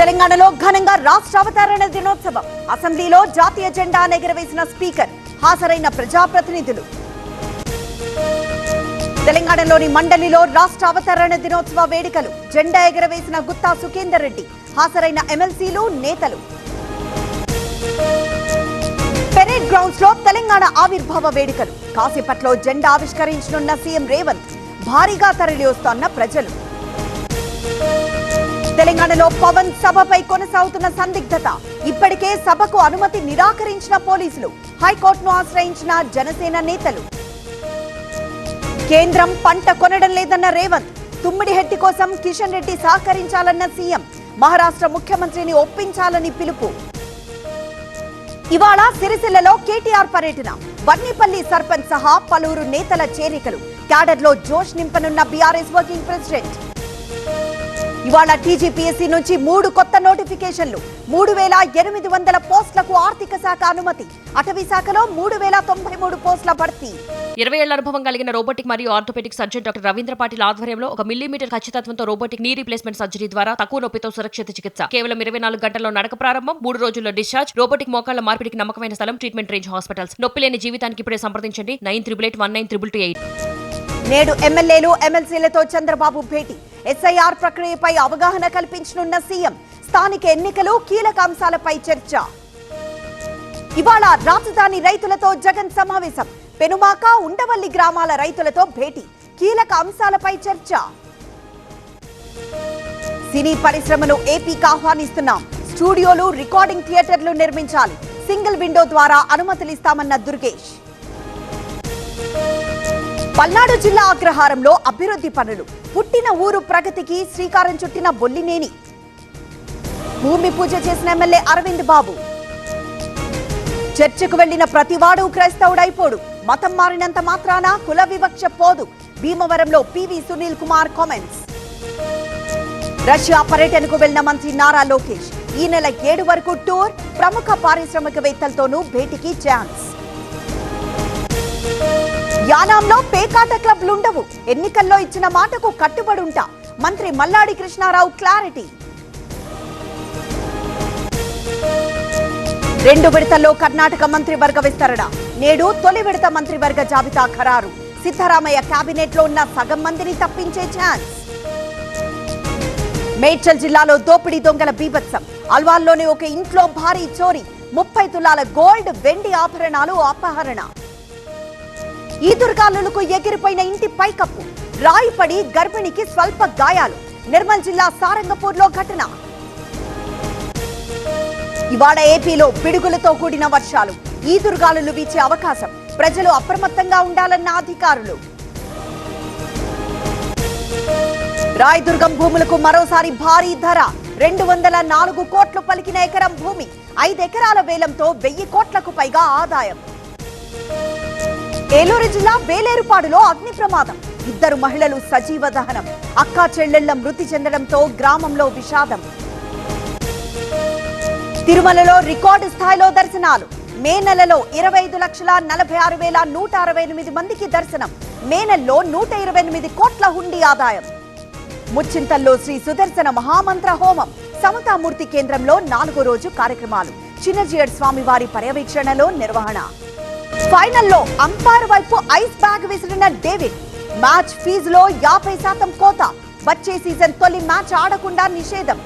తెలంగాణలో ఘనంగా రాష్ట్ర అవతరణ దినోత్సవం. అసెంబ్లీలో జాతీయ జెండా ఎగురవేసిన స్పీకర్, హాజరైన ప్రజాప్రతినిధులు. తెలంగాణలోని మండలిలో రాష్ట్ర అవతరణ దినోత్సవ వేడుకలు. జెండా ఎగురవేసిన గుత్తా సుఖేందర్ రెడ్డి, హాజరైన ఎమ్మెల్సీలు, నేతలు. పెరేడ్ గ్రౌండ్స్ లో తెలంగాణ ఆవిర్భావ వేడుకలు. కాసేపట్లో జెండా ఆవిష్కరించనున్న సీఎం రేవంత్. భారీగా తరలి వస్తోన్న ప్రజలు. తెలంగాణలో పవన్ సభపై కొనసాగుతున్న సందిగ్ధత. ఇప్పటికే సభకు అనుమతి నిరాకరించిన పోలీసులు. హైకోర్టును ఆశ్రయించిన జనసేన నేతలు. కేంద్రం పంట కొనడం లేదన్న రేవంత్. తుమ్మిడిహెట్టి కోసం కిషన్ రెడ్డి సహకరించాలన్న సీఎం. మహారాష్ట్ర ముఖ్యమంత్రిని ఒప్పించాలని పిలుపు. ఇవాళ సిరిసిల్లలో కేటీఆర్ పర్యటన. వన్నిపల్లి సర్పంచ్ సహా పలువురు నేతల చేరికలు. క్యాడర్లో జోష్ నింపనున్న బీఆర్ఎస్ వర్కింగ్ ప్రెసిడెంట్. ఇవాళ టీజీపీఎస్సీ నుంచి 3 కొత్త నోటిఫికేషన్లు. 3800 పోస్టులకు ఆర్థిక శాఖ అనుమతి. అటవీ శాఖలో 3093 పోస్టుల భర్తీ. 20 ఏళ్ల అనుభవం కలిగిన రోబోటిక్ మరియు orthopaedic surgeon doctor Ravindra Patil ఆధ్వర్యంలో 1 మిల్లీమీటర్ ఖచ్చితత్వంతో రోబోటిక్ నీ రీప్లేస్మెంట్ సర్జరీ ద్వారా తక్కువ నొప్పితో సురక్షిత చికిత్స. కేవలం 24 గంటల్లో నడక ప్రారంభం, 3 రోజుల్లో డిశ్చార్జ్. రోబోటిక్ మోకాళ్ల మార్పిడికి నమ్మకమైన స్థలం ట్రీట్మెంట్ రేంజ్ హాస్పిటల్స్. నొప్పి లేని జీవితానికి ఇప్పుడే సంప్రదించండి 9888192228. నేడు ఎమ్మెల్యేలు, ఎమ్మెల్సీలతో చంద్రబాబు భేటీ. ఎస్ఐఆర్ ప్రక్రియపై అవగాహన కల్పించనున్న సీఎం. స్థానిక ఎన్నికలు, కీలక అంశాలపై చర్చ. ఇవాళ రాజధాని రైతులతో జగన్ సమావేశం. పెనుమాక, ఉండవల్లి గ్రామాల రైతులతో భేటీ. కీలక అంశాలపై చర్చ. సినీ పరిశ్రమను ఏపీకి ఆహ్వానిస్తున్నాం. స్టూడియోలు, రికార్డింగ్ థియేటర్లు నిర్మించాలి. సింగిల్ విండో ద్వారా అనుమతులిస్తామన్న దుర్గేష్. పల్నాడు జిల్లా అగ్రహారంలో అభివృద్ధి పనులు. పుట్టిన ఊరు ప్రగతికి శ్రీకారం చుట్టిన బొల్లినేని. భూమి పూజ చేసిన ఎమ్మెల్యే అరవింద్ బాబు. చర్చకు వెళ్లిన ప్రతివాడు క్రైస్తవుడైపోడు. మతం మారినంత మాత్రాన కుల వివక్ష పోదు. భీమవరంలో PV Sunil Kumar comments. Russia పర్యటనకు వెళ్లిన మంత్రి నారా లోకేష్. ఈ నెల 7 వరకు టూర్. ప్రముఖ పారిశ్రామికవేత్తలతోనూ భేటీకి ఛాన్స్. యానాంలో పేకాట క్లబ్లుండవు. ఎన్నికల్లో ఇచ్చిన మాటకు కట్టుబడుంటా. మంత్రి మల్లాడి కృష్ణారావు క్లారిటీ. 2 విడతల్లో కర్ణాటక మంత్రివర్గ విస్తరణ. నేడు తొలి విడత మంత్రివర్గ జాబితా ఖరారు. సిద్ధరామయ్య కేబినెట్ లో ఉన్న సగం మందిని తప్పించే ఛాన్స్. మేడ్చల్ జిల్లాలో దోపిడీ దొంగల బీభత్సం. అల్వాల్లోని ఒక ఇంట్లో భారీ చోరీ. 30 తులాల గోల్డ్, వెండి ఆభరణాలు అపహరణ. ఈదురుగాలులకు ఎగిరిపోయిన ఇంటి పైకప్పు. రాయిపడి గర్భిణికి స్వల్ప గాయాలు. నిర్మల్ జిల్లా సారంగపూర్లో ఘటన. ఇవాళ ఏపీలో పిడుగులతో కూడిన వర్షాలు. ఈదురుగాలులు వీచే అవకాశం. ప్రజలు అప్రమత్తంగా ఉండాలన్న అధికారులు. రాయదుర్గం భూములకు మరోసారి భారీ ధర. 204 కోట్లు పలికిన ఎకరం భూమి. 5 ఎకరాల వేలంతో 1000 కోట్లకు పైగా ఆదాయం. ఏలూరు జిల్లా వేలేరుపాడులో అగ్ని ప్రమాదం. 2 మహిళలు సజీవ దహనం. అక్కా చెల్లెళ్ల మృతి చెందడంతో గ్రామంలో విషాదం. తిరుమలలో రికార్డు స్థాయిలో దర్శనాలు. మే నెలలో 25,46,168 మందికి దర్శనం. మే నెలలో 128 కోట్ల హుండీ ఆదాయం. ముచ్చింతల్లో శ్రీ సుదర్శన మహామంత్ర హోమం. సమతామూర్తి కేంద్రంలో 4వ రోజు కార్యక్రమాలు. చిన్నజీయర్ స్వామివారి పర్యవేక్షణలో నిర్వహణ. ఫైనల్లో అంపైర్ వైపు ఐస్ బ్యాగ్ విసిరిన డేవిడ్. మ్యాచ్ ఫీజులో 50% కోత. వచ్చే సీజన్ తొలి మ్యాచ్ ఆడకుండా నిషేధం.